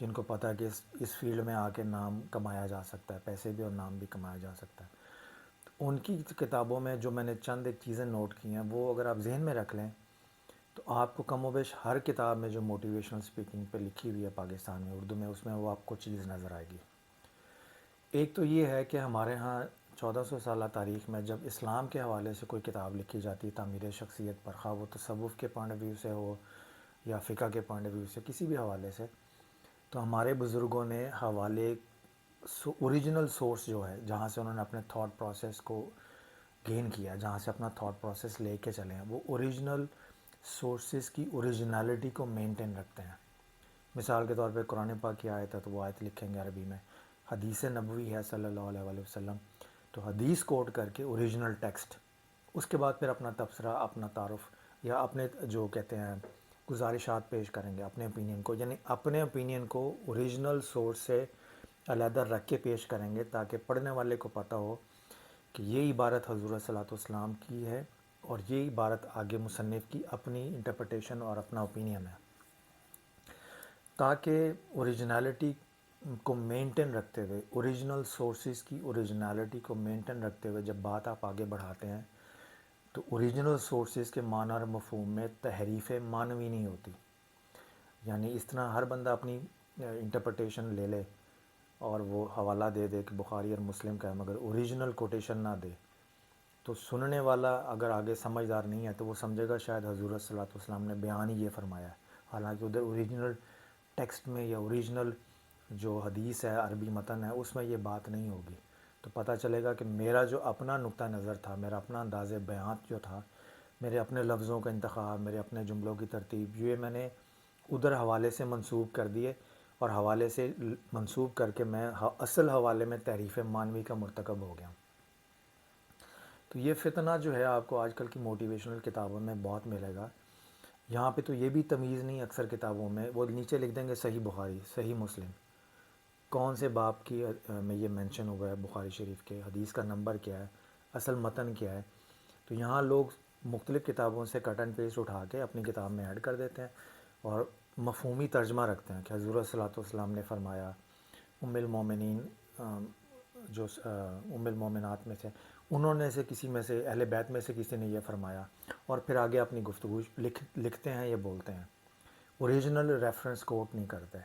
جن کو پتہ ہے کہ اس فیلڈ میں آ کے نام کمایا جا سکتا ہے، پیسے بھی اور نام بھی کمایا جا سکتا ہے. ان کی کتابوں میں جو میں نے چند ایک چیزیں نوٹ کی ہیں، وہ اگر آپ ذہن میں رکھ لیں تو آپ کو کم و بیش ہر کتاب میں جو موٹیویشنل اسپیکنگ پہ لکھی ہوئی ہے پاکستان میں اردو میں، اس میں وہ آپ کو چیز نظر آئے گی. ایک تو یہ ہے کہ ہمارے ہاں 1400 سالہ تاریخ میں جب اسلام کے حوالے سے کوئی کتاب لکھی جاتی ہے تعمیر شخصیت پر، خواہ وہ تصوف کے پوائنٹ آف ویو سے ہو یا فقہ کے پوائنٹ آف ویو سے، کسی بھی حوالے سے، تو ہمارے بزرگوں نے حوالے اوریجنل سورس جو ہے جہاں سے انہوں نے اپنے تھاٹ پروسیس کو گین کیا، جہاں سے اپنا تھاٹ پروسیس لے کے چلے ہیں، وہ اوریجنل سورسز کی اوریجنالٹی کو مینٹین رکھتے ہیں. مثال کے طور پہ قرآن پاک کی آیت ہے تو وہ آیت لکھیں گے عربی میں، حدیث نبوی ہے صلی اللہ علیہ وآلہ وسلم، تو حدیث کوٹ کر کے اوریجنل ٹیکسٹ، اس کے بعد پھر اپنا تبصرہ، اپنا تعارف یا اپنے جو کہتے ہیں گزارشات پیش کریں گے، اپنے اوپینین کو، یعنی اپنے اوپینین کو اوریجنل سورس سے علیحدہ رکھ کے پیش کریں گے تاکہ پڑھنے والے کو پتہ ہو کہ یہ عبارت حضور صلی اللہ علیہ وسلم کی ہے اور یہ عبارت آگے مصنف کی اپنی انٹرپریٹیشن اور اپنا اوپینین ہے. تاکہ اوریجنالٹی کو مینٹین رکھتے ہوئے، اوریجنل سورسز کی اوریجنالٹی کو مینٹین رکھتے ہوئے جب بات آپ آگے بڑھاتے ہیں تو اوریجنل سورسز کے معنی اور مفہوم میں تحریف معنوی نہیں ہوتی. یعنی اس طرح ہر بندہ اپنی انٹرپریٹیشن لے لے اور وہ حوالہ دے دے کہ بخاری اور مسلم کا ہے، مگر اوریجنل کوٹیشن نہ دے، تو سننے والا اگر آگے سمجھدار نہیں ہے تو وہ سمجھے گا شاید حضور صلی اللہ علیہ وسلم نے بیان ہی یہ فرمایا ہے، حالانکہ ادھر اوریجنل ٹیکسٹ میں یا اوریجنل جو حدیث ہے عربی متن ہے اس میں یہ بات نہیں ہوگی. تو پتہ چلے گا کہ میرا جو اپنا نقطہ نظر تھا، میرا اپنا انداز بیان جو تھا، میرے اپنے لفظوں کا انتخاب، میرے اپنے جملوں کی ترتیب، یہ میں نے ادھر حوالے سے منسوب کر دیے اور حوالے سے منسوب کر کے میں اصل حوالے میں تحریف معنوی کا مرتکب ہو گیا. تو یہ فتنہ جو ہے آپ کو آج کل کی موٹیویشنل کتابوں میں بہت ملے گا. یہاں پہ تو یہ بھی تمیز نہیں، اکثر کتابوں میں وہ نیچے لکھ دیں گے صحیح بخاری، صحیح مسلم، کون سے باب کی میں یہ مینشن ہوا ہے بخاری شریف کے، حدیث کا نمبر کیا ہے، اصل متن کیا ہے. تو یہاں لوگ مختلف کتابوں سے کٹ اینڈ پیسٹ اٹھا کے اپنی کتاب میں ایڈ کر دیتے ہیں اور مفہومی ترجمہ رکھتے ہیں کہ حضور صلی اللہ علیہ وسلم نے فرمایا، ام المومنین جو ام المومنات میں سے انہوں نے سے کسی میں سے، اہل بیت میں سے کسی نے یہ فرمایا، اور پھر آگے اپنی گفتگو لکھتے ہیں، یہ بولتے ہیں، اوریجنل ریفرنس کوٹ نہیں کرتے.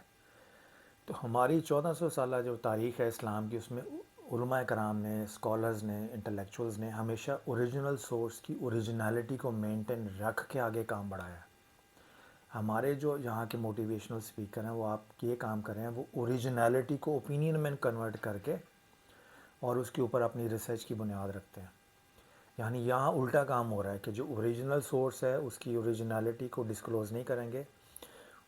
تو ہماری 1400 سالہ جو تاریخ ہے اسلام کی، اس میں علماء کرام نے، اسکالرز نے، انٹلیکچوئلز نے ہمیشہ اوریجنل سورس کی اوریجنالٹی کو مینٹین رکھ کے آگے کام بڑھایا ہے. ہمارے جو یہاں کے موٹیویشنل اسپیکر ہیں وہ آپ یہ کام کر رہے ہیں، وہ اوریجنالٹی کو اوپینین میں کنورٹ کر کے اور اس کے اوپر اپنی ریسرچ کی بنیاد رکھتے ہیں. یعنی یہاں الٹا کام ہو رہا ہے کہ جو اوریجنل سورس ہے اس کی اوریجنالٹی کو ڈسکلوز نہیں کریں گے،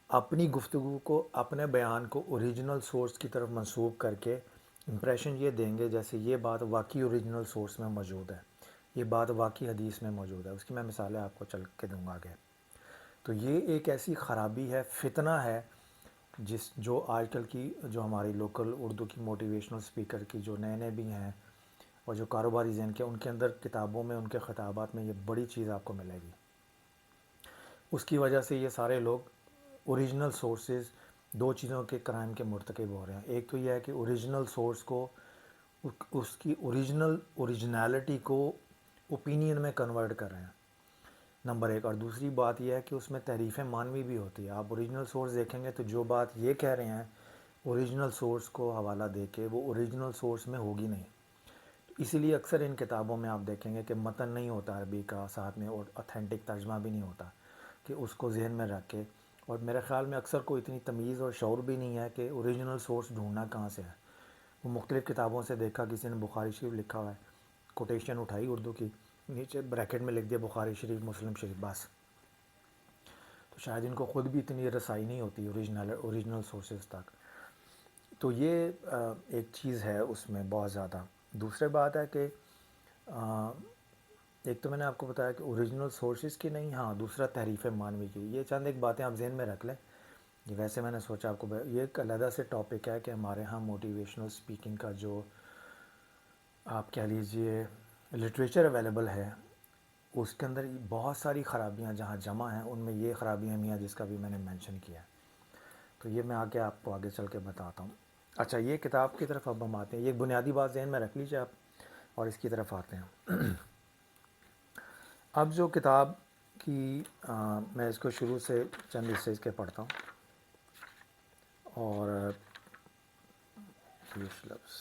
اپنی گفتگو کو، اپنے بیان کو اوریجنل سورس کی طرف منسوب کر کے امپریشن یہ دیں گے جیسے یہ بات واقعی اوریجنل سورس میں موجود ہے، یہ بات واقعی حدیث میں موجود ہے. اس کی میں مثالیں آپ کو چل کے دوں گا آگے. تو یہ ایک ایسی خرابی ہے، فتنہ ہے، جو آج کل کی جو ہماری لوکل اردو کی موٹیویشنل اسپیکر کی جو نئے نئے بھی ہیں اور جو کاروباری ذہن کے، ان کے اندر کتابوں میں، ان کے خطابات میں یہ بڑی چیز آپ کو ملے گی. اس کی وجہ سے یہ سارے لوگ اوریجنل سورسز، دو چیزوں کے کرائم کے مرتکب ہو رہے ہیں. ایک تو یہ ہے کہ اوریجنل سورس کو، اس کی اوریجنالٹی کو اوپینین میں کنورٹ کر رہے ہیں، نمبر ایک. اور دوسری بات یہ ہے کہ اس میں تحریف معنوی بھی ہوتی ہے. آپ اوریجنل سورس دیکھیں گے تو جو بات یہ کہہ رہے ہیں اوریجنل سورس کو حوالہ دے کے، وہ اوریجنل سورس میں ہوگی نہیں. اسی لیے اکثر ان کتابوں میں آپ دیکھیں گے کہ متن نہیں ہوتا عربی کا ساتھ میں، اور اتھینٹک ترجمہ بھی نہیں ہوتا کہ اس کو ذہن میں رکھ کے. اور میرے خیال میں اکثر کو اتنی تمیز اور شعور بھی نہیں ہے کہ اوریجنل سورس ڈھونڈنا کہاں سے ہے. وہ مختلف کتابوں سے دیکھا، کسی نے بخاری شریف لکھا ہوا ہے، کوٹیشن اٹھائی اردو کی، نیچے بریکٹ میں لکھ دیا بخاری شریف، مسلم شریف، بس. تو شاید ان کو خود بھی اتنی رسائی نہیں ہوتی اوریجنل سورسز تک. تو یہ ایک چیز ہے اس میں بہت زیادہ. دوسری بات ہے کہ ایک تو میں نے آپ کو بتایا کہ اوریجنل سورسز کی نہیں، ہاں دوسرا تحریف معنوی کی. یہ چند ایک باتیں آپ ذہن میں رکھ لیں. یہ ویسے میں نے سوچا آپ کو یہ ایک علیحدہ سے ٹاپک ہے کہ ہمارے ہاں موٹیویشنل اسپیکنگ کا جو آپ کہہ لیجئے لٹریچر اویلیبل ہے، اس کے اندر بہت ساری خرابیاں جہاں جمع ہیں، ان میں یہ خرابیاں بھی ہیں جس کا بھی میں نے مینشن کیا ہے. تو یہ میں آگے آپ کو آگے چل کے بتاتا ہوں. اچھا، یہ کتاب کی طرف اب ہم آتے ہیں. یہ ایک بنیادی بات ذہن میں رکھ لیجیے آپ، اور اس کی طرف آتے ہیں. اب جو کتاب کی میں اس کو شروع سے چند حصے کے پڑھتا ہوں. اور لفظ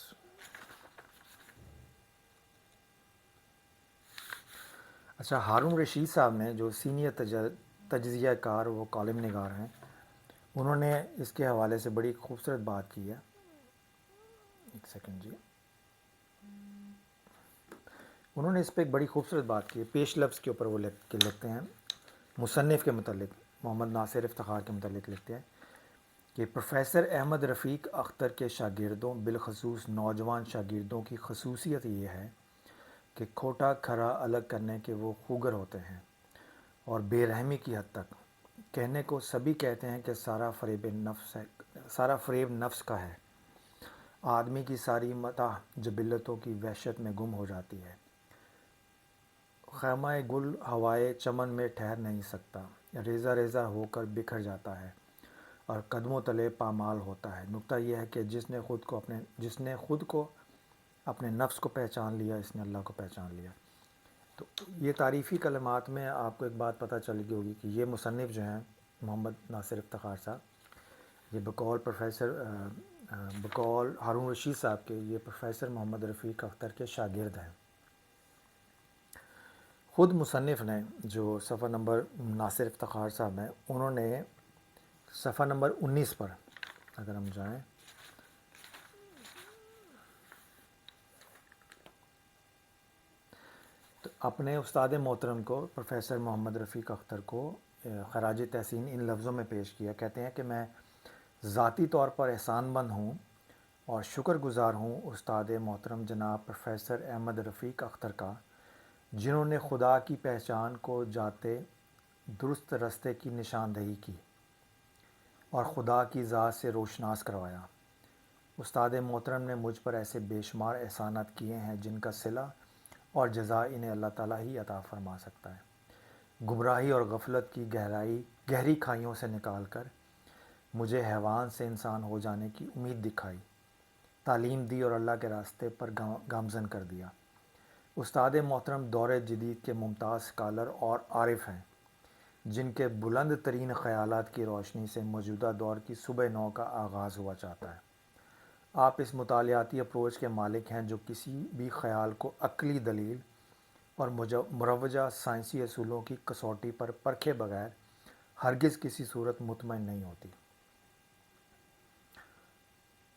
اچھا، ہارون رشید صاحب نے جو سینئر تجزیہ کار و کالم نگار ہیں، انہوں نے اس کے حوالے سے بڑی خوبصورت بات کی ہے. ایک سیکنڈ جی. انہوں نے اس پہ ایک بڑی خوبصورت بات کی ہے. پیش لفظ کے اوپر وہ لکھتے ہیں، مصنف کے متعلق، محمد ناصر افتخار کے متعلق لکھتے ہیں کہ پروفیسر احمد رفیق اختر کے شاگردوں، بالخصوص نوجوان شاگردوں کی خصوصیت یہ ہے کہ کھوٹا کھرا الگ کرنے کے وہ خوگر ہوتے ہیں، اور بے رحمی کی حد تک. کہنے کو سبھی کہتے ہیں کہ سارا فریب نفس کا ہے. آدمی کی ساری متاع جبلتوں کی وحشت میں گم ہو جاتی ہے. خیمہ گل ہوائے چمن میں ٹھہر نہیں سکتا، ریزہ ریزہ ہو کر بکھر جاتا ہے اور قدموں تلے پامال ہوتا ہے. نکتہ یہ ہے کہ جس نے خود کو اپنے نفس کو پہچان لیا، اس نے اللہ کو پہچان لیا. تو یہ تعریفی کلمات میں آپ کو ایک بات پتہ چل گئی ہوگی کہ یہ مصنف جو ہیں محمد ناصر افتخار صاحب، یہ بقول ہارون رشید صاحب کے، یہ پروفیسر محمد رفیق اختر کے شاگرد ہیں. خود مصنف نے جو صفحہ نمبر ناصر افتخار صاحب ہیں، انہوں نے صفحہ نمبر 19 پر اگر ہم جائیں تو اپنے استاد محترم کو، پروفیسر محمد رفیق اختر کو خراج تحسین ان لفظوں میں پیش کیا. کہتے ہیں کہ میں ذاتی طور پر احسان مند ہوں اور شکر گزار ہوں استاد محترم جناب پروفیسر احمد رفیق اختر کا، جنہوں نے خدا کی پہچان کو جاتے درست رستے کی نشاندہی کی اور خدا کی ذات سے روشناس کروایا. استاد محترم نے مجھ پر ایسے بے شمار احسانات کیے ہیں جن کا صلہ اور جزا انہیں اللہ تعالیٰ ہی عطا فرما سکتا ہے. گمراہی اور غفلت کی گہری کھائیوں سے نکال کر مجھے حیوان سے انسان ہو جانے کی امید دکھائی، تعلیم دی اور اللہ کے راستے پر گامزن کر دیا. استاد محترم دور جدید کے ممتاز اسکالر اور عارف ہیں، جن کے بلند ترین خیالات کی روشنی سے موجودہ دور کی صبح نو کا آغاز ہوا چاہتا ہے. آپ اس مطالعاتی اپروچ کے مالک ہیں جو کسی بھی خیال کو عقلی دلیل اور مروجہ سائنسی اصولوں کی کسوٹی پر پرکھے بغیر ہرگز کسی صورت مطمئن نہیں ہوتی.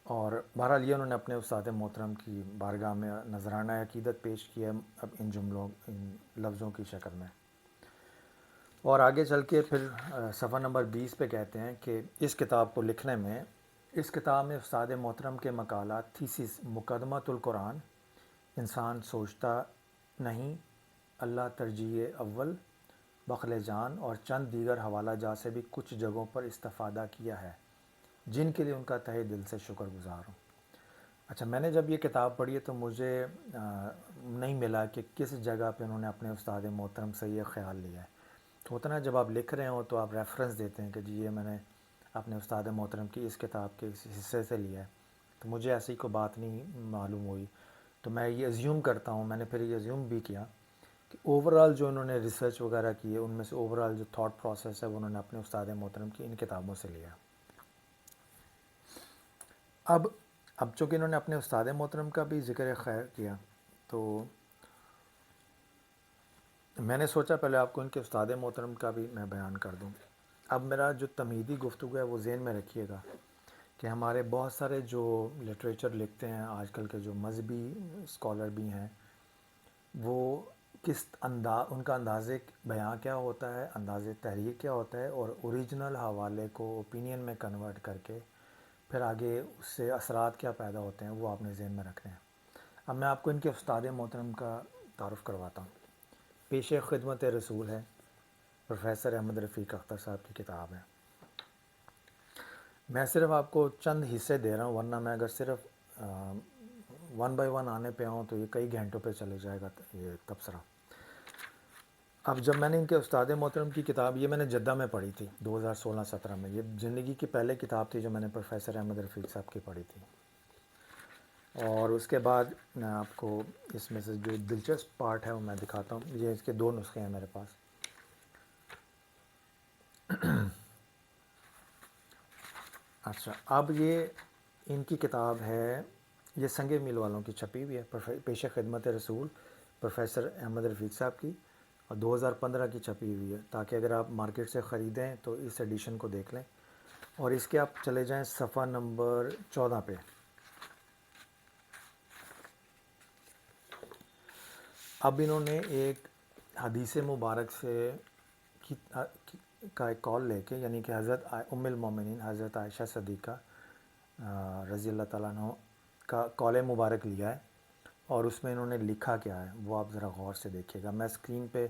اور بہرحال یہ انہوں نے اپنے استاد محترم کی بارگاہ میں نذرانہ عقیدت پیش کیا اب ان لفظوں کی شکل میں. اور آگے چل کے پھر صفحہ نمبر 20 پہ کہتے ہیں کہ اس کتاب کو لکھنے میں، اس کتاب میں استاد محترم کے مقالات، تھیسس، مقدمۃ القرآن، انسان سوچتا نہیں، اللہ ترجیح اول، بخل جان اور چند دیگر حوالہ جات سے بھی کچھ جگہوں پر استفادہ کیا ہے، جن کے لیے ان کا تہہ دل سے شکر گزار ہوں. اچھا، میں نے جب یہ کتاب پڑھی ہے تو مجھے نہیں ملا کہ کس جگہ پہ انہوں نے اپنے استاد محترم سے یہ خیال لیا ہے. تو ہوتا نا جب آپ لکھ رہے ہوں تو آپ ریفرنس دیتے ہیں کہ جی یہ میں نے اپنے استاد محترم کی اس کتاب کے اس حصے سے لیا ہے. تو مجھے ایسی کوئی بات نہیں معلوم ہوئی، تو میں یہ ازیوم کرتا ہوں، میں نے پھر یہ ازیوم بھی کیا کہ اوورال جو انہوں نے ریسرچ وغیرہ کی ہے ان میں سے اوورال جو تھاٹ پروسیس ہے وہ انہوں نے اپنے استاد محترم کی ان کتابوں سے لیا. اب چونکہ انہوں نے اپنے استاد محترم کا بھی ذکر خیر کیا تو میں نے سوچا پہلے آپ کو ان کے استاد محترم کا بھی میں بیان کر دوں. اب میرا جو تمہیدی گفتگو ہے وہ ذہن میں رکھیے گا کہ ہمارے بہت سارے جو لٹریچر لکھتے ہیں آج کل کے جو مذہبی اسکالر بھی ہیں، وہ ان کا انداز بیان کیا ہوتا ہے، انداز تحریر کیا ہوتا ہے، اور اوریجنل حوالے کو اوپینین میں کنورٹ کر کے پھر آگے اس سے اثرات کیا پیدا ہوتے ہیں وہ آپ نے ذہن میں رکھنے ہیں. اب میں آپ کو ان کے استاد محترم کا تعارف کرواتا ہوں. پیش خدمت رسول ہے، پروفیسر احمد رفیق اختر صاحب کی کتاب ہے. میں صرف آپ کو چند حصے دے رہا ہوں، ورنہ میں اگر صرف 1 بائی 1 آنے پہ آؤں تو یہ کئی گھنٹوں پہ چلے جائے گا یہ تبصرہ. اب جب میں نے ان کے استاد محترم کی کتاب، یہ میں نے جدہ میں پڑھی تھی 2016-17 میں، یہ زندگی کی پہلے کتاب تھی جو میں نے پروفیسر احمد رفیق صاحب کی پڑھی تھی. اور اس کے بعد میں آپ کو اس میں سے جو دلچسپ پارٹ ہے وہ میں دکھاتا ہوں. یہ اس کے 2 نسخے ہیں میرے پاس. اچھا، اب یہ ان کی کتاب ہے، یہ سنگ میل والوں کی چھپی ہوئی ہے، پیش خدمت رسول پروفیسر احمد رفیق صاحب کی، اور 2015 کی چھپی ہوئی ہے، تاکہ اگر آپ مارکیٹ سے خریدیں تو اس ایڈیشن کو دیکھ لیں. اور اس کے آپ چلے جائیں صفحہ نمبر 14 پہ. اب انہوں نے ایک حدیث مبارک سے کا ایک کال لے کے، یعنی کہ حضرت ام المومنین حضرت عائشہ صدیقہ رضی اللہ تعالیٰ عنہ کا کال مبارک لیا ہے، اور اس میں انہوں نے لکھا کیا ہے وہ آپ ذرا غور سے دیکھیے گا. میں اسکرین پہ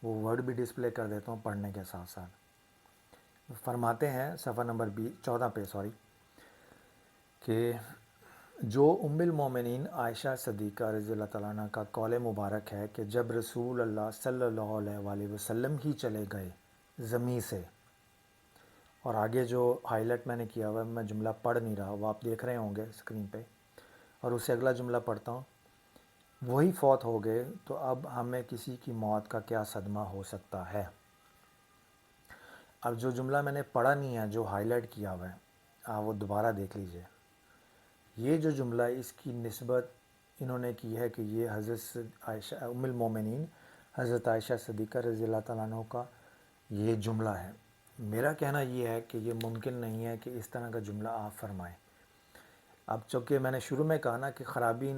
وہ ورڈ بھی ڈسپلے کر دیتا ہوں پڑھنے کے ساتھ ساتھ. فرماتے ہیں صفحہ نمبر 14 پہ کہ جو ام المومنین عائشہ صدیقہ رضی اللہ تعالیٰ عنہ کا قول مبارک ہے کہ جب رسول اللہ صلی اللہ علیہ وآلہ وسلم ہی چلے گئے زمین سے، اور آگے جو ہائی لائٹ میں نے کیا ہوا ہے، میں جملہ پڑھ نہیں رہا، وہ آپ دیکھ رہے ہوں گے اسکرین پہ، اور اس سے اگلا جملہ پڑھتا ہوں، وہی فوت ہو گئے تو اب ہمیں کسی کی موت کا کیا صدمہ ہو سکتا ہے. اب جو جملہ میں نے پڑھا نہیں ہے، جو ہائی لائٹ کیا ہوا ہے، آپ وہ دوبارہ دیکھ لیجئے. یہ جو جملہ اس کی نسبت انہوں نے کی ہے کہ یہ حضرت عائشہ ام المومنین حضرت عائشہ صدیقہ رضی اللہ تعالیٰ عنہ کا یہ جملہ ہے. میرا کہنا یہ ہے کہ یہ ممکن نہیں ہے کہ اس طرح کا جملہ آپ فرمائیں. اب چونکہ میں نے شروع میں کہا نا کہ خرابی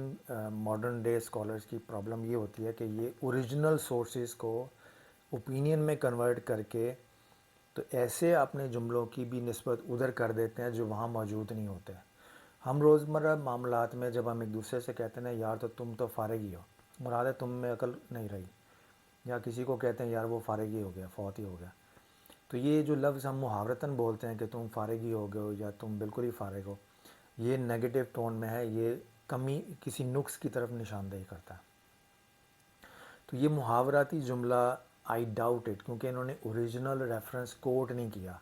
ماڈرن ڈے اسکالرس کی پرابلم یہ ہوتی ہے کہ یہ اوریجنل سورسز کو اوپینین میں کنورٹ کر کے تو ایسے اپنے جملوں کی بھی نسبت ادھر کر دیتے ہیں جو وہاں موجود نہیں ہوتے. ہم روزمرہ معاملات میں جب ہم ایک دوسرے سے کہتے ہیں یار تو تم تو فارغ ہی ہو، مراد ہے تم میں عقل نہیں رہی، یا کسی کو کہتے ہیں یار وہ فارغ ہی ہو گیا، فوت ہی ہو گیا، تو یہ جو لفظ ہم محاورتاً بولتے ہیں کہ تم فارغ ہی ہو گئے ہو یا تم بالکل ہی فارغ ہو، یہ نیگیٹو ٹون میں ہے، یہ کمی کسی نقص کی طرف نشاندہی کرتا ہے. تو یہ محاوراتی جملہ آئی ڈاؤٹ اٹ، کیونکہ انہوں نے اوریجنل ریفرنس کوٹ نہیں کیا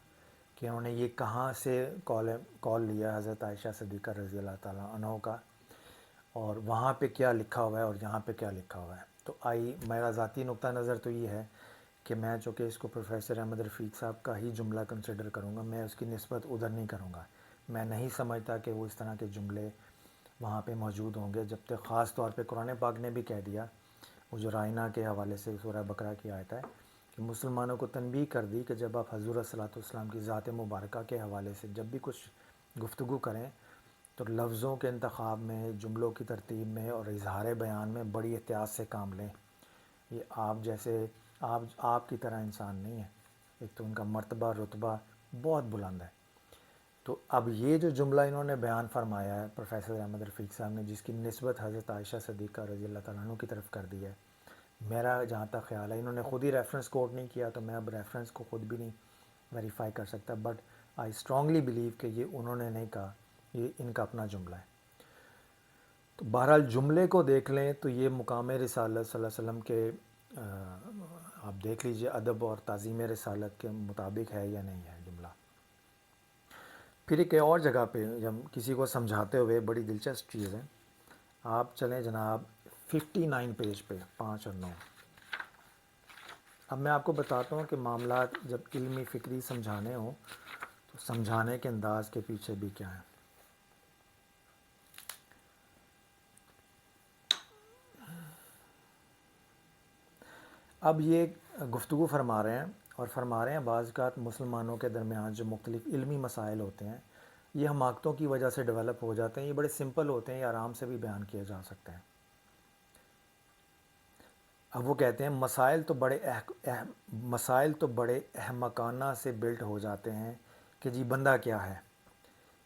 کہ انہوں نے یہ کہاں سے کال لیا حضرت عائشہ صدیقہ رضی اللہ تعالیٰ عنہ کا، اور وہاں پہ کیا لکھا ہوا ہے اور یہاں پہ کیا لکھا ہوا ہے. تو میرا ذاتی نقطہ نظر تو یہ ہے کہ میں چونکہ اس کو پروفیسر احمد رفیق صاحب کا ہی جملہ کنسیڈر کروں گا، میں اس کی نسبت ادھر نہیں کروں گا. میں نہیں سمجھتا کہ وہ اس طرح کے جملے وہاں پہ موجود ہوں گے، جب تک خاص طور پہ قرآن پاک نے بھی کہہ دیا، وہ جو رائنا کے حوالے سے سورہ بقرہ کی آیت ہے کہ مسلمانوں کو تنبیہ کر دی کہ جب آپ حضور صلی اللہ علیہ وسلم کی ذات مبارکہ کے حوالے سے جب بھی کچھ گفتگو کریں تو لفظوں کے انتخاب میں، جملوں کی ترتیب میں اور اظہار بیان میں بڑی احتیاط سے کام لیں. یہ آپ جیسے آپ کی طرح انسان نہیں ہے، ایک تو ان کا مرتبہ رتبہ بہت بلند ہے. تو اب یہ جو جملہ انہوں نے بیان فرمایا ہے پروفیسر احمد رفیق صاحب نے، جس کی نسبت حضرت عائشہ صدیقہ رضی اللہ تعالیٰ عنہ کی طرف کر دی ہے، میرا جہاں تک خیال ہے، انہوں نے خود ہی ریفرنس کوٹ نہیں کیا تو میں اب ریفرنس کو خود بھی نہیں ویریفائی کر سکتا، بٹ آئی اسٹرانگلی بلیو کہ یہ انہوں نے نہیں کہا، یہ ان کا اپنا جملہ ہے. تو بہرحال جملے کو دیکھ لیں تو یہ مقام رسالت صلی اللہ علیہ وسلم کے آپ دیکھ لیجئے ادب اور تعظیم رسالت کے مطابق ہے یا نہیں ہے جملہ. پھر ایک اور جگہ پہ جب کسی کو سمجھاتے ہوئے بڑی دلچسپ چیز ہے، آپ چلیں جناب 59 پیج پہ 5 اور 9. اب میں آپ کو بتاتا ہوں کہ معاملات جب علمی فکری سمجھانے ہوں تو سمجھانے کے انداز کے پیچھے بھی کیا ہے. اب یہ گفتگو فرما رہے ہیں اور فرما رہے ہیں بعض اوقات مسلمانوں کے درمیان جو مختلف علمی مسائل ہوتے ہیں یہ حماقتوں کی وجہ سے ڈیولپ ہو جاتے ہیں، یہ بڑے سمپل ہوتے ہیں، یہ آرام سے بھی بیان کیے جا سکتے ہیں. اب وہ کہتے ہیں مسائل تو بڑے احمقانہ سے بلٹ ہو جاتے ہیں کہ جی بندہ کیا ہے.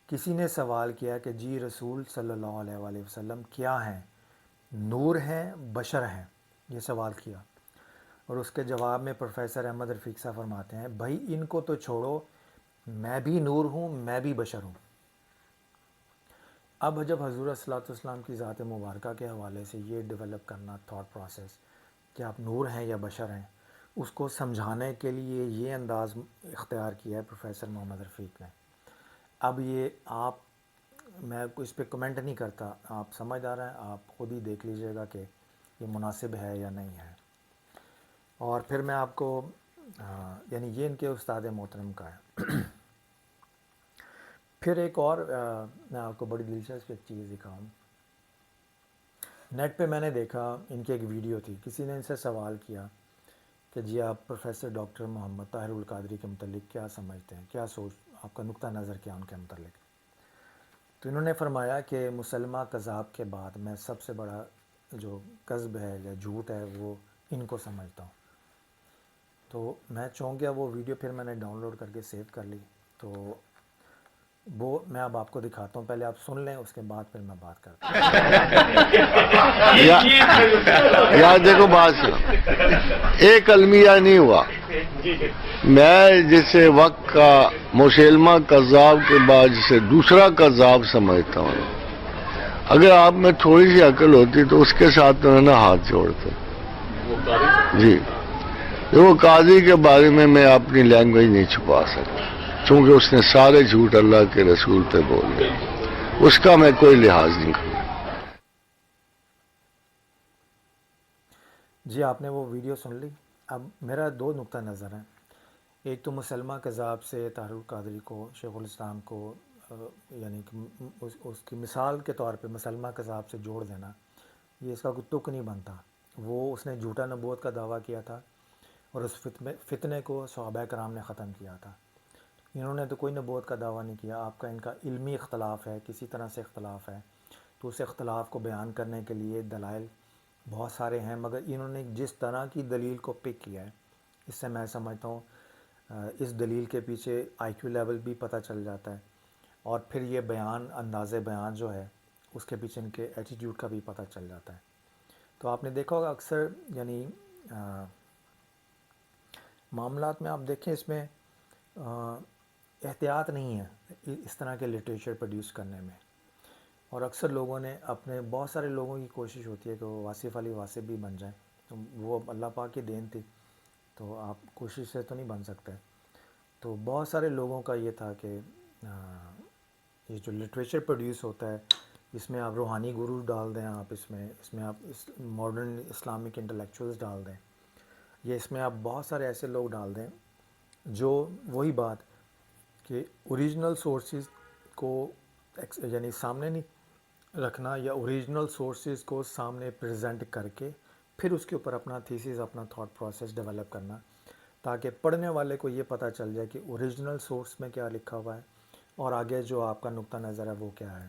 کسی نے سوال کیا کہ جی رسول صلی اللہ علیہ وآلہ وسلم کیا ہیں، نور ہیں بشر ہیں، یہ سوال کیا. اور اس کے جواب میں پروفیسر احمد رفیق صاحب فرماتے ہیں بھائی ان کو تو چھوڑو، میں بھی نور ہوں، میں بھی بشر ہوں. اب جب حضور صلی اللہ علیہ وسلم کی ذات مبارکہ کے حوالے سے یہ ڈیولپ کرنا تھاٹ پروسیس کہ آپ نور ہیں یا بشر ہیں، اس کو سمجھانے کے لیے یہ انداز اختیار کیا ہے پروفیسر محمد رفیق نے. اب یہ آپ، میں اس پہ کمنٹ نہیں کرتا، آپ سمجھدار ہیں، آپ خود ہی دیکھ لیجئے گا کہ یہ مناسب ہے یا نہیں ہے. اور پھر میں آپ کو یعنی یہ ان کے استاد محترم کا ہے. پھر ایک اور میں آپ کو بڑی دلچسپ ایک چیز دکھاؤں. نیٹ پہ میں نے دیکھا ان کی ایک ویڈیو تھی، کسی نے ان سے سوال کیا کہ جی آپ پروفیسر ڈاکٹر محمد طاہر القادری کے متعلق کیا سمجھتے ہیں، کیا سوچ، آپ کا نقطہ نظر کیا ان کے متعلق. تو انہوں نے فرمایا کہ مسلمہ کذاب کے بعد میں سب سے بڑا جو کذب ہے یا جھوٹ ہے وہ ان کو سمجھتا ہوں. تو میں چونک گیا، وہ ویڈیو پھر میں نے ڈاؤن لوڈ کر کے سیو کر لی. تو وہ میں اب آپ کو دکھاتا ہوں، پہلے آپ سن لیں، اس کے بعد پھر میں بات کرتا ہوں. یار دیکھو بات سنو، ایک المیہ نہیں ہوا. میں جسے وقت کا مسلمہ کذاب کے بعد جسے دوسرا کذاب سمجھتا ہوں، اگر آپ میں تھوڑی سی عقل ہوتی تو اس کے ساتھ میں نے ہاتھ جوڑتا. جی، وہ قاضی کے بارے میں اپنی لینگویج نہیں چھپا سکتا، چونکہ اس نے سارے جھوٹ اللہ کے رسول پہ بول دیا، اس کا میں کوئی لحاظ نہیں کروں. جی آپ نے وہ ویڈیو سن لی. اب میرا دو نقطہ نظر ہیں. ایک تو مسلمہ کذاب سے طاہر القادری کو، شیخ الاسلام کو یعنی کہ اس کی مثال کے طور پہ مسلمہ کذاب سے جوڑ دینا، یہ اس کا کوئی تک نہیں بنتا. وہ اس نے جھوٹا نبوت کا دعویٰ کیا تھا اور اس فتنے کو صحابہ کرام نے ختم کیا تھا. انہوں نے تو کوئی نبوت کا دعویٰ نہیں کیا. آپ کا ان کا علمی اختلاف ہے، کسی طرح سے اختلاف ہے، تو اس اختلاف کو بیان کرنے کے لیے دلائل بہت سارے ہیں، مگر انہوں نے جس طرح کی دلیل کو پک کیا ہے، اس سے میں سمجھتا ہوں اس دلیل کے پیچھے آئی کیو لیول بھی پتہ چل جاتا ہے، اور پھر یہ بیان، انداز بیان جو ہے اس کے پیچھے ان کے ایٹیٹیوڈ کا بھی پتہ چل جاتا ہے. تو آپ نے دیکھا ہوگا اکثر یعنی معاملات میں آپ دیکھیں اس میں احتیاط نہیں ہے اس طرح کے لٹریچر پروڈیوس کرنے میں. اور اکثر لوگوں نے اپنے، بہت سارے لوگوں کی کوشش ہوتی ہے کہ وہ واصف علی واصف بھی بن جائیں، تو وہ اللہ پاک کی دین تھی، تو آپ کوشش سے تو نہیں بن سکتے. تو بہت سارے لوگوں کا یہ تھا کہ یہ جو لٹریچر پروڈیوس ہوتا ہے، اس میں آپ روحانی گرو ڈال دیں، آپ اس میں آپ ماڈرن اسلامک انٹلیکچوئلز ڈال دیں، یا اس میں آپ بہت سارے ایسے لوگ ڈال دیں جو وہی بات کہ اوریجنل سورسز کو یعنی سامنے نہیں رکھنا، یا اوریجنل سورسز کو سامنے پریزنٹ کر کے پھر اس کے اوپر اپنا تھیسس، اپنا تھاٹ پروسیس ڈیولپ کرنا، تاکہ پڑھنے والے کو یہ پتہ چل جائے کہ اوریجنل سورس میں کیا لکھا ہوا ہے اور آگے جو آپ کا نقطہ نظر ہے وہ کیا ہے.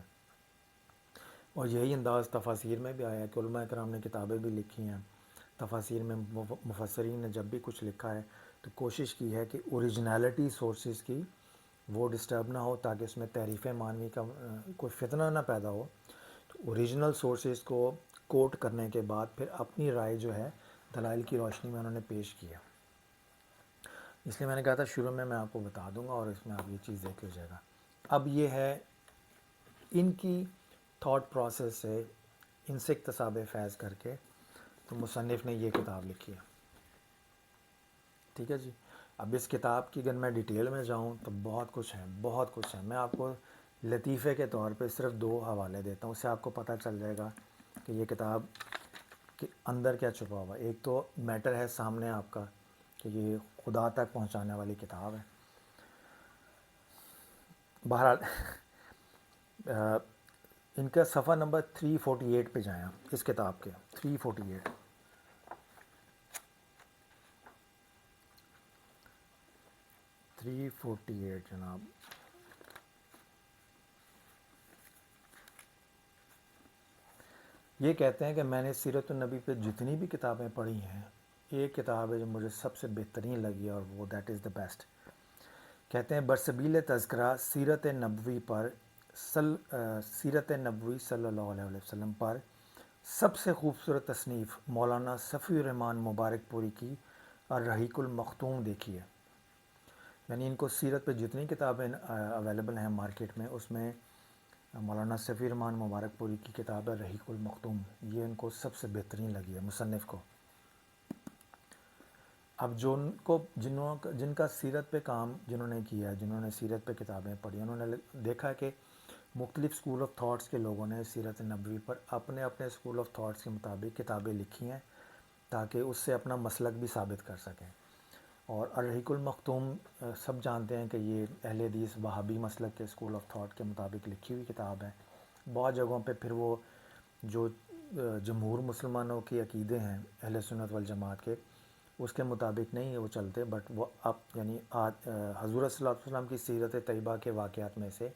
اور یہی انداز تفاسیر میں بھی آیا ہے کہ علماء کرام نے کتابیں بھی لکھی ہیں، تفاسیر میں مفسرین نے جب بھی کچھ لکھا ہے تو کوشش کی ہے کہ اوریجنالٹی سورسز کی وہ ڈسٹرب نہ ہو، تاکہ اس میں تحریف معنوی کا کوئی فتنہ نہ پیدا ہو. تو اوریجنل سورسز کو کوٹ کرنے کے بعد پھر اپنی رائے جو ہے دلائل کی روشنی میں انہوں نے پیش کیا. اس لیے میں نے کہا تھا شروع میں آپ کو بتا دوں گا، اور اس میں آپ یہ چیز دیکھ لیجیے گا. اب یہ ہے ان کی تھاٹ پروسیس سے، ان سے اکتساب فیض کر کے تو مصنف نے یہ کتاب لکھی ہے. ٹھیک ہے جی. اب اس کتاب کی اگر میں ڈیٹیل میں جاؤں تو بہت کچھ ہے، بہت کچھ ہے. میں آپ کو لطیفے کے طور پہ صرف 2 حوالے دیتا ہوں، اس سے آپ کو پتہ چل جائے گا کہ یہ کتاب کے اندر کیا چھپا ہوا. ایک تو میٹر ہے سامنے آپ کا کہ یہ خدا تک پہنچانے والی کتاب ہے. بہرحال ان کا صفحہ نمبر 348 پہ جائیں آپ، اس کتاب کے 348. جناب. یہ کہتے ہیں کہ میں نے سیرت النبی پہ جتنی بھی کتابیں پڑھی ہیں، ایک کتاب ہے جو مجھے سب سے بہترین لگی اور وہ دیٹ از دا بیسٹ. کہتے ہیں برسبیل تذکرہ سیرت نبوی پر سیرت نبوی صلی اللہ علیہ وسلم پر سب سے خوبصورت تصنیف مولانا صفی الرحمن مبارک پوری کی الرحیق المختوم دیکھی ہے. یعنی ان کو سیرت پہ جتنی کتابیں اویلیبل ہیں مارکیٹ میں، اس میں مولانا صفی الرحمن مبارک پوری کی کتاب ہے رحیق المختوم، یہ ان کو سب سے بہترین لگی ہے مصنف کو. اب جن کا سیرت پہ کام جنہوں نے کیا ہے، جنہوں نے سیرت پہ کتابیں پڑھی، انہوں نے دیکھا کہ مختلف اسکول آف تھاٹس کے لوگوں نے سیرت نبوی پر اپنے اپنے اسکول آف تھاٹس کے مطابق کتابیں لکھی ہیں تاکہ اس سے اپنا مسلک بھی ثابت کر سکیں. اور الرحیق المختوم سب جانتے ہیں کہ یہ اہل حدیث وہابی مسلک کے اسکول آف تھاٹ کے مطابق لکھی ہوئی کتاب ہے. بہت جگہوں پہ پھر وہ جو جمہور مسلمانوں کے عقیدے ہیں اہل سنت والجماعت کے، اس کے مطابق نہیں وہ چلتے، بٹ وہ اب یعنی حضور صلی اللہ علیہ وسلم کی سیرت طیبہ کے واقعات میں سے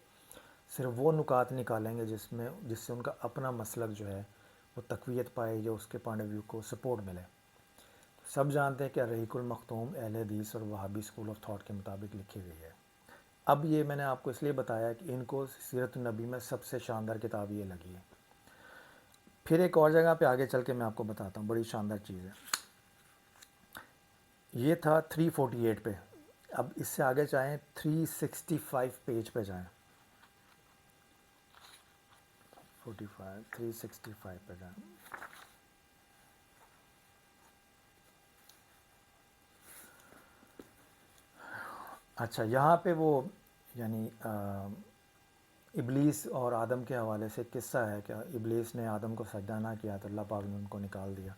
صرف وہ نکات نکالیں گے جس سے ان کا اپنا مسلک جو ہے وہ تقویت پائے یا اس کے پوائنٹ آف ویو کو سپورٹ ملے. سب جانتے ہیں کہ الرحیق المختوم اہل حدیث اور وہابی اسکول آف تھاٹ کے مطابق لکھی گئی ہے. اب یہ میں نے آپ کو اس لیے بتایا کہ ان کو سیرت النبی میں سب سے شاندار کتاب یہ لگی ہے. پھر ایک اور جگہ پہ آگے چل کے میں آپ کو بتاتا ہوں، بڑی شاندار چیز ہے. یہ تھا 348 پہ. اب اس سے آگے چاہیں 365 پیج پہ جائیں. 365 پہ جائیں. اچھا، یہاں پہ وہ یعنی ابلیس اور آدم کے حوالے سے قصہ ہے کہ ابلیس نے آدم کو سجدہ نہ کیا تو اللہ پاک نے ان کو نکال دیا،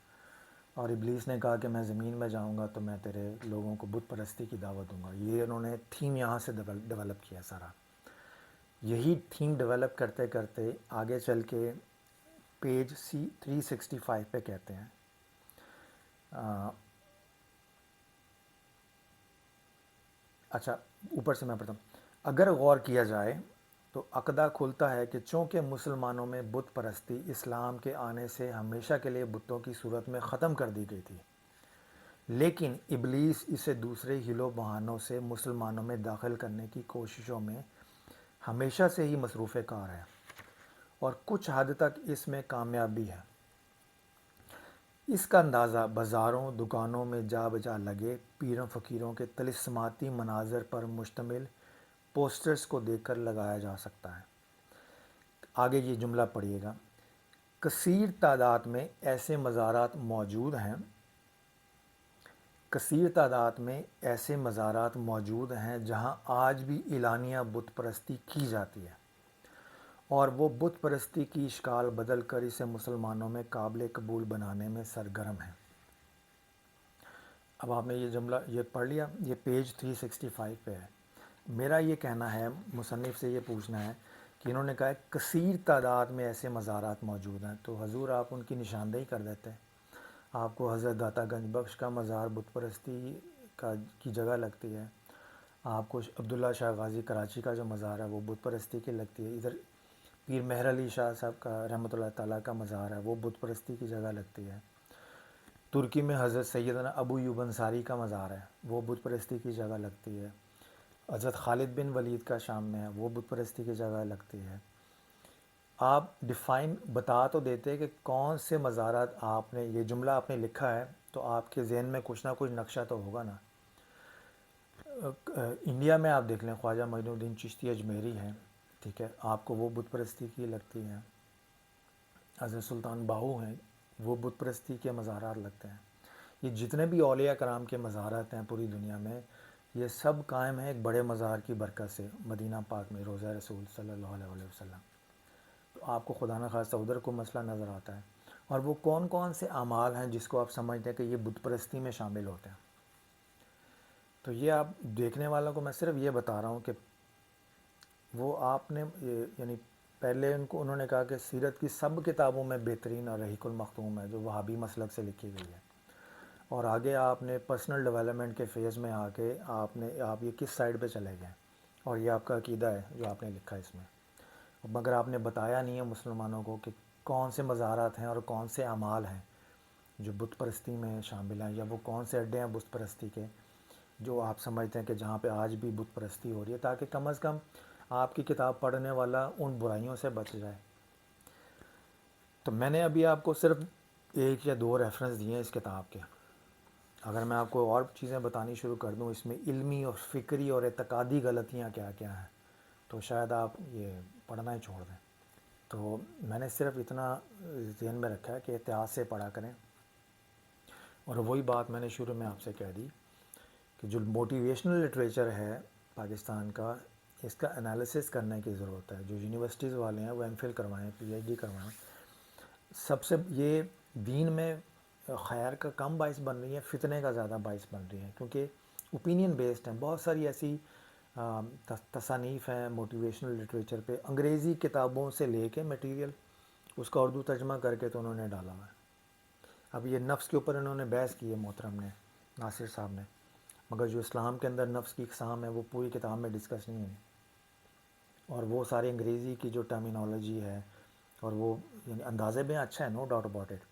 اور ابلیس نے کہا کہ میں زمین میں جاؤں گا تو میں تیرے لوگوں کو بت پرستی کی دعوت دوں گا. یہ انہوں نے تھیم یہاں سے ڈیولپ کیا سارا. یہی تھیم ڈیولپ کرتے کرتے آگے چل کے پیج 365 پہ کہتے ہیں اچھا اوپر سے میں پڑھتا ہوں. اگر غور کیا جائے تو عقدہ کھلتا ہے کہ چونکہ مسلمانوں میں بت پرستی اسلام کے آنے سے ہمیشہ کے لیے بتوں کی صورت میں ختم کر دی گئی تھی، لیکن ابلیس اسے دوسرے ہیلو بہانوں سے مسلمانوں میں داخل کرنے کی کوششوں میں ہمیشہ سے ہی مصروف کار ہے اور کچھ حد تک اس میں کامیاب بھی ہے. اس کا اندازہ بازاروں دکانوں میں جا بجا لگے پیروں فقیروں کے طلسماتی مناظر پر مشتمل پوسٹرز کو دیکھ کر لگایا جا سکتا ہے. آگے یہ جملہ پڑھیے گا. کثیر تعداد میں ایسے مزارات موجود ہیں جہاں آج بھی اعلانیہ بت پرستی کی جاتی ہے، اور وہ بت پرستی کی اشکال بدل کر اسے مسلمانوں میں قابل قبول بنانے میں سرگرم ہیں. اب آپ نے یہ جملہ یہ پڑھ لیا، یہ پیج 365 پہ ہے. میرا یہ کہنا ہے، مصنف سے یہ پوچھنا ہے کہ انہوں نے کہا ہے کثیر تعداد میں ایسے مزارات موجود ہیں، تو حضور آپ ان کی نشاندہی کر دیتے. آپ کو حضرت داتا گنج بخش کا مزار بت پرستی کی جگہ لگتی ہے، آپ کو عبداللہ شاہ غازی کراچی کا جو مزار ہے وہ بت پرستی کی لگتی ہے، ادھر پیر مہر علی شاہ صاحب کا رحمۃ اللہ تعالیٰ کا مزار ہے وہ بت پرستی کی جگہ لگتی ہے، ترکی میں حضرت سیدنا ابو ایوب انصاری کا مزار ہے وہ بت پرستی کی جگہ لگتی ہے، حضرت خالد بن ولید کا شام میں ہے وہ بت پرستی کی جگہ لگتی ہے. آپ ڈیفائن بتا تو دیتے کہ کون سے مزارات آپ نے یہ جملہ آپ نے لکھا ہے تو آپ کے ذہن میں کچھ نہ کچھ نقشہ تو ہوگا نا. انڈیا میں آپ دیکھ لیں خواجہ معین الدین چشتی اجمیری ہیں، ٹھیک ہے، آپ کو وہ بت پرستی کی لگتی ہیں. حضرت سلطان باہو ہیں وہ بت پرستی کے مزارات لگتے ہیں. یہ جتنے بھی اولیاء کرام کے مزارات ہیں پوری دنیا میں یہ سب قائم ہیں ایک بڑے مزار کی برکت سے، مدینہ پاک میں روضہ رسول صلی اللہ علیہ وسلم. تو آپ کو خدا نہ خواستہ ادھر کو مسئلہ نظر آتا ہے، اور وہ کون کون سے اعمال ہیں جس کو آپ سمجھتے ہیں کہ یہ بت پرستی میں شامل ہوتے ہیں. تو یہ آپ دیکھنے والوں کو میں صرف یہ بتا رہا ہوں کہ وہ آپ نے یعنی پہلے انہوں نے کہا کہ سیرت کی سب کتابوں میں بہترین الرحیق المختوم ہے جو وہابی مسلک سے لکھی گئی ہے، اور آگے آپ نے پرسنل ڈیولپمنٹ کے فیز میں آ کے آپ یہ کس سائڈ پہ چلے گئے، اور یہ آپ کا عقیدہ ہے جو آپ نے لکھا ہے اس میں. مگر آپ نے بتایا نہیں ہے مسلمانوں کو کہ کون سے مزارات ہیں اور کون سے اعمال ہیں جو بت پرستی میں شامل ہیں، یا وہ کون سے اڈے ہیں بت پرستی کے جو آپ سمجھتے ہیں کہ جہاں پہ آج بھی بت پرستی ہو رہی ہے، تاکہ کم از کم آپ کی کتاب پڑھنے والا ان برائیوں سے بچ جائے. تو میں نے ابھی آپ کو صرف 1 یا 2 ریفرنس دیے ہیں اس کتاب کے. اگر میں آپ کو اور چیزیں بتانی شروع کر دوں اس میں علمی اور فکری اور اعتقادی غلطیاں کیا کیا ہیں تو شاید آپ یہ پڑھنا ہی چھوڑ دیں. تو میں نے صرف اتنا ذہن میں رکھا ہے کہ احتیاط سے پڑھا کریں اور وہی بات میں نے شروع میں آپ سے کہہ دی کہ جو موٹیویشنل لٹریچر ہے پاکستان کا، اس کا انالیسس کرنے کی ضرورت ہے. جو یونیورسٹیز والے ہیں وہ ایم فل کروائیں، پی ایچ ڈی کروائیں. سب سے یہ دین میں خیر کا کم باعث بن رہی ہیں، فتنے کا زیادہ باعث بن رہی ہیں، کیونکہ اوپینین بیسڈ ہیں. بہت ساری ایسی تصانیف ہیں موٹیویشنل لٹریچر پہ، انگریزی کتابوں سے لے کے مٹیریل اس کا اردو ترجمہ کر کے تو انہوں نے ڈالا ہوا ہے. اب یہ نفس کے اوپر انہوں نے بحث کی ہے محترم نے، ناصر صاحب نے، مگر جو اسلام کے اندر نفس کی اقسام ہے وہ پوری کتاب میں ڈسکس نہیں ہوئی. اور وہ ساری انگریزی کی جو ٹرمینالوجی ہے اور وہ یعنی انداز بیاں اچھا ہے، نو ڈاؤٹ اباؤٹ اٹ،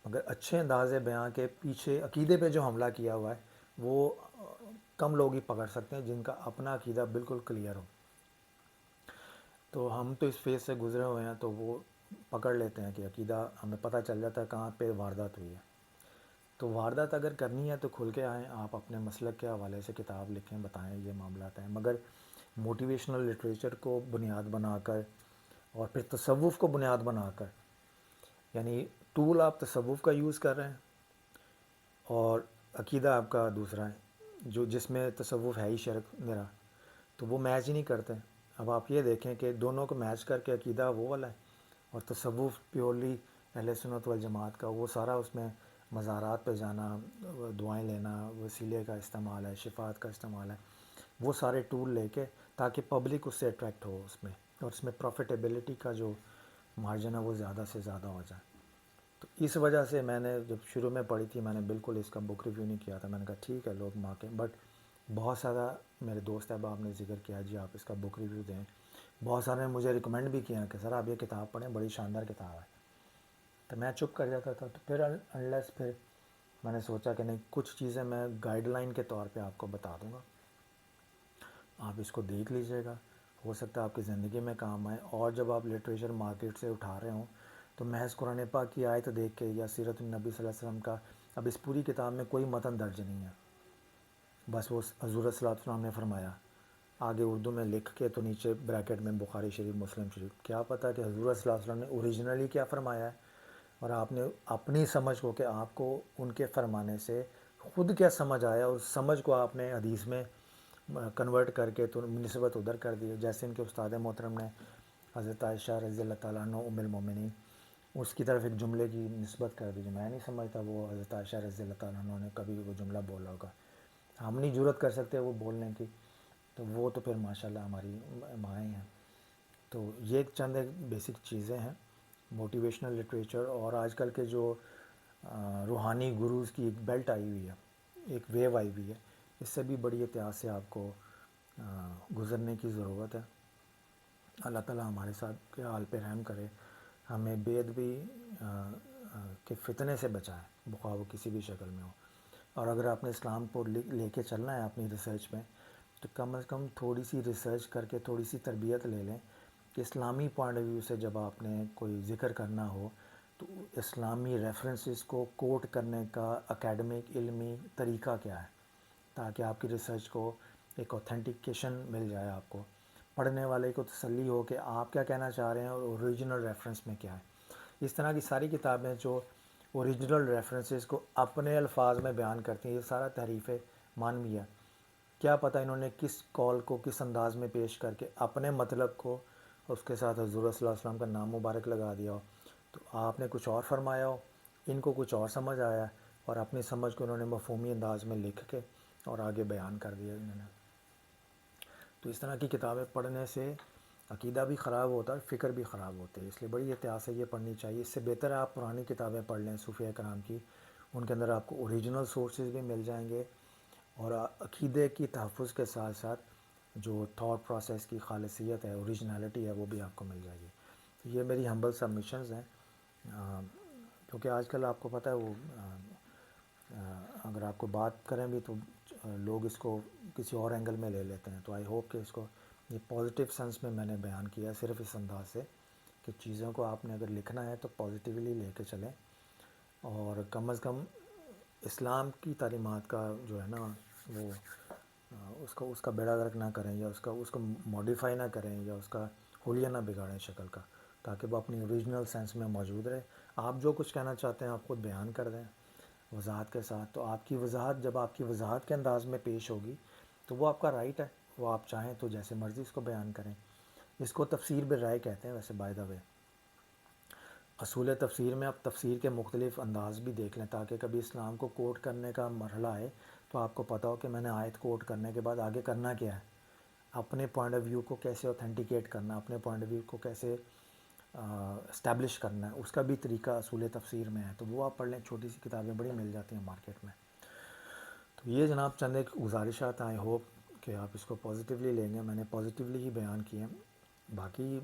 مگر اچھے انداز بیاں کے پیچھے عقیدے پہ جو حملہ کیا ہوا ہے وہ کم لوگ ہی پکڑ سکتے ہیں جن کا اپنا عقیدہ بالکل کلیئر ہو. تو ہم تو اس فیز سے گزرے ہوئے ہیں تو وہ پکڑ لیتے ہیں کہ عقیدہ ہمیں پتہ چل جاتا ہے کہاں پہ واردات ہوئی ہے. تو واردات اگر کرنی ہے تو کھل کے آئیں، آپ اپنے مسلک کے حوالے سے کتاب لکھیں، بتائیں یہ معاملات ہیں. مگر موٹیویشنل لٹریچر کو بنیاد بنا کر اور پھر تصوف کو بنیاد بنا کر، یعنی ٹول آپ تصوف کا یوز کر رہے ہیں اور عقیدہ آپ کا دوسرا ہے جو جس میں تصوف ہے ہی شرک میرا، تو وہ میچ ہی نہیں کرتے. اب آپ یہ دیکھیں کہ دونوں کو میچ کر کے عقیدہ وہ والا ہے اور تصوف پیورلی اہل سنت والجماعت کا، وہ سارا اس میں مزارات پہ جانا، دعائیں لینا، وسیلے کا استعمال ہے، شفاعت کا استعمال ہے، وہ سارے ٹول لے کے تاکہ پبلک اس سے اٹریکٹ ہو اس میں، اور اس میں پروفیٹیبلٹی کا جو مارجن ہے وہ زیادہ سے زیادہ ہو جائے. تو اس وجہ سے میں نے جب شروع میں پڑھی تھی میں نے بالکل اس کا بک ریویو نہیں کیا تھا. میں نے کہا ٹھیک ہے لوگ ماں کے، بٹ بہت سارا میرے دوست احباب نے ذکر کیا جی آپ اس کا بک ریویو دیں. بہت سارے نے مجھے ریکمینڈ بھی کیا کہ سر آپ یہ کتاب پڑھیں، بڑی شاندار کتاب ہے. تو میں چپ کر جاتا تھا. تو پھر انلیس پھر میں نے سوچا کہ نہیں، کچھ چیزیں میں گائیڈ لائن کے طور پہ آپ کو بتا دوں گا، آپ اس کو دیکھ لیجئے گا، ہو سکتا ہے آپ کی زندگی میں کام آئے. اور جب آپ لٹریچر مارکیٹ سے اٹھا رہے ہوں تو محض قرآن پاک کی آیت دیکھ کے یا سیرت النبی صلی اللہ علیہ وسلم کا، اب اس پوری کتاب میں کوئی متن درج نہیں ہے، بس وہ حضور صلی اللہ علیہ وسلم نے فرمایا، آگے اردو میں لکھ کے تو نیچے بریکٹ میں بخاری شریف، مسلم شریف. کیا پتہ کہ حضور صلی اللہ علیہ وسلم نے اوریجنلی کیا فرمایا ہے، اور آپ نے اپنی سمجھ کو کہ آپ کو ان کے فرمانے سے خود کیا سمجھ آیا، اس سمجھ کو آپ نے حدیث میں کنورٹ کر کے تو نسبت ادھر کر دی. جیسے ان کے استاد محترم نے حضرت عائشہ رضی اللہ تعالیٰ عنہ ام المومنین، اس کی طرف ایک جملے کی نسبت کر دی جو میں نہیں سمجھتا وہ حضرت عائشہ رضی اللہ تعالیٰ عنہ نے کبھی وہ جملہ بولا ہوگا. ہم نہیں جرأت کر سکتے وہ بولنے کی، تو وہ تو پھر ماشاءاللہ ہماری مائیں ہیں. تو یہ چند ایک بیسک چیزیں ہیں موٹیویشنل لٹریچر. اور آج کل کے جو روحانی گروز کی ایک بیلٹ آئی ہوئی ہے، ایک ویو آئی ہوئی ہے، اس سے بھی بڑی احتیاط سے آپ کو گزرنے کی ضرورت ہے. اللہ تعالیٰ ہمارے ساتھ کے حال پہ رحم کرے، ہمیں بے ادبی کے فتنے سے بچائے، بخواہ وہ کسی بھی شکل میں ہو. اور اگر آپ نے اسلام کو لے کے چلنا ہے اپنی ریسرچ میں تو کم از کم تھوڑی سی ریسرچ کر کے تھوڑی سی تربیت لے لیں کہ اسلامی پوائنٹ آف ویو سے جب آپ نے کوئی ذکر کرنا ہو تو اسلامی ریفرنسز کو کوٹ کرنے کا اکیڈمک علمی طریقہ کیا ہے، تاکہ آپ کی ریسرچ کو ایک اوتھینٹیکیشن مل جائے، آپ کو پڑھنے والے کو تسلی ہو کہ آپ کیا کہنا چاہ رہے ہیں اور اوریجنل ریفرنس میں کیا ہے. اس طرح کی ساری کتابیں جو اوریجنل ریفرنسز کو اپنے الفاظ میں بیان کرتی ہیں، یہ سارا تحریف مانوی ہے. کیا پتہ انہوں نے کس کال کو کس انداز میں پیش کر کے اپنے مطلب کو اس کے ساتھ حضور صلی اللہ علیہ وسلم کا نام مبارک لگا دیا ہو، تو آپ نے کچھ اور فرمایا ہو، ان کو کچھ اور سمجھ آیا اور اپنی سمجھ کو انہوں نے مفہومی انداز میں لکھ کے اور آگے بیان کر دیا انہوں نے. تو اس طرح کی کتابیں پڑھنے سے عقیدہ بھی خراب ہوتا ہے، فکر بھی خراب ہوتے ہے، اس لیے بڑی احتیاط سے یہ پڑھنی چاہیے. اس سے بہتر ہے آپ پرانی کتابیں پڑھ لیں صوفیہ کرام کی، ان کے اندر آپ کو اوریجنل سورسز بھی مل جائیں گے اور عقیدے کی تحفظ کے ساتھ ساتھ جو تھاٹ پروسیس کی خالصیت ہے، اوریجنالٹی ہے، وہ بھی آپ کو مل جائے گی. یہ میری ہمبل سبمیشنز ہیں، کیونکہ آج کل آپ کو پتہ ہے وہ اگر آپ کو بات کریں بھی تو لوگ اس کو کسی اور اینگل میں لے لیتے ہیں. تو آئی ہوپ کہ اس کو یہ پازیٹیو سینس میں نے بیان کیا ہے، صرف اس انداز سے کہ چیزوں کو آپ نے اگر لکھنا ہے تو پازیٹیولی لے کے چلیں، اور کم از کم اسلام کی تعلیمات کا جو ہے نا وہ اس کا بیڑا غرق نہ کریں، یا اس کو ماڈیفائی نہ کریں، یا اس کا حلیہ نہ بگاڑیں شکل کا، تاکہ وہ اپنی اوریجنل سینس میں موجود رہے. آپ جو کچھ کہنا چاہتے ہیں آپ خود بیان کر دیں، وضاحت کے ساتھ. تو آپ کی وضاحت جب آپ کی وضاحت کے انداز میں پیش ہوگی تو وہ آپ کا رائٹ ہے, وہ آپ چاہیں تو جیسے مرضی اس کو بیان کریں. اس کو تفسیر بالرائے کہتے ہیں ویسے بائی دا وے. اصول تفسیر میں آپ تفسیر کے مختلف انداز بھی دیکھ لیں تاکہ کبھی اسلام کو کوٹ کرنے کا مرحلہ آئے تو آپ کو پتہ ہو کہ میں نے آیت کوٹ کرنے کے بعد آگے کرنا کیا ہے, اپنے پوائنٹ آف ویو کو کیسے اوتھینٹیکیٹ کرنا, اپنے پوائنٹ آف ویو کو کیسے اسٹیبلش کرنا ہے, اس کا بھی طریقہ اصول تفسیر میں ہے. تو وہ آپ پڑھ لیں, چھوٹی سی کتابیں بڑی مل جاتی ہیں مارکیٹ میں. تو یہ جناب چند ایک گزارشات ہیں, آئی ہوپ کہ آپ اس کو پازیٹیولی لیں گے. میں نے پازیٹیولی ہی بیان کیے ہیں. باقی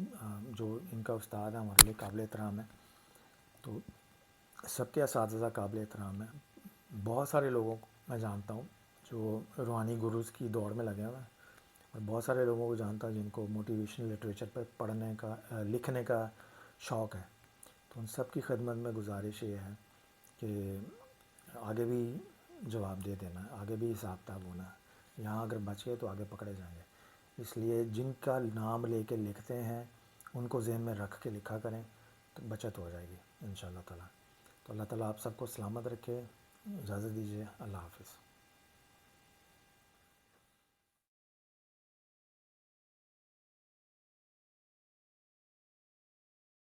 جو ان کا استاد ہے ہمارے لیے قابل احترام ہے, تو سب کے اساتذہ قابل احترام ہیں. بہت سارے لوگوں کو میں جانتا ہوں جو روحانی گروز کی دوڑ میں لگے ہوئے ہیں, اور بہت سارے لوگوں کو جانتا ہوں جن کو موٹیویشنل لٹریچر پر پڑھنے کا لکھنے کا شوق ہے. تو ان سب کی خدمت میں گزارش یہ ہے کہ آگے بھی جواب دے دینا ہے, آگے بھی حساب کتاب ہونا ہے. یہاں اگر بچ گئے تو آگے پکڑے جائیں گے. اس لیے جن کا نام لے کے لکھتے ہیں ان کو ذہن میں رکھ کے لکھا کریں تو بچت ہو جائے گی انشاءاللہ تعالیٰ. تو اللہ تعالیٰ آپ سب کو سلامت رکھے. اجازت دیجیے, اللہ حافظ.